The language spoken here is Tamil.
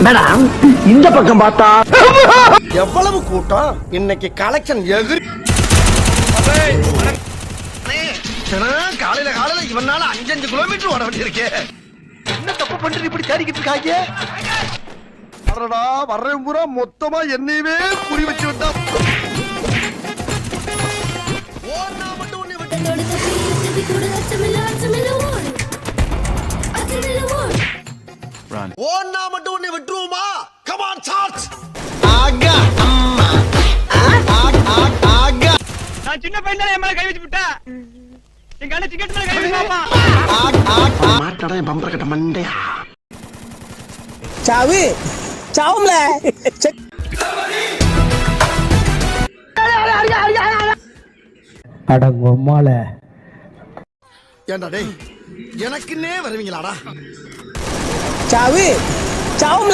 மேடம் இந்த பக்கம் பார்த்தா எவ்வளவு கூட்டம் இன்னைக்கு கலெக்ஷன் எதிர் காலையில இவனால 5 கிலோமீட்டர் ஓட வேண்டியிருக்கு. என்ன தப்பு பண்ணிட்டு இப்படி தேடிக்கிட்டு இருக்காங்க? வரடா வர்றேன் பூரா மொத்தமா என்னையவே குறி வச்சு விட்டா. ஓன்னா மட்டும் உன்னை விட்டு ஓன்னா மட்டும் உன்னை விட்டுருவோமா? Come on charge. ஆகா அம்மா ஆகா நான் சின்ன பையன் தான் என் மேல கை வச்சு விட்டேன். எங்க அண்ணன் டிக்கெட் மேல கை வச்சு பாப்பா. மாட்டடா என் பம்பர கட்ட மண்டையா. சாவு சாவும்ல அடங்கம்மால ஏண்டா டேய் எனக்குன்னே வருவீங்களாடா? சாவு சாவும்ல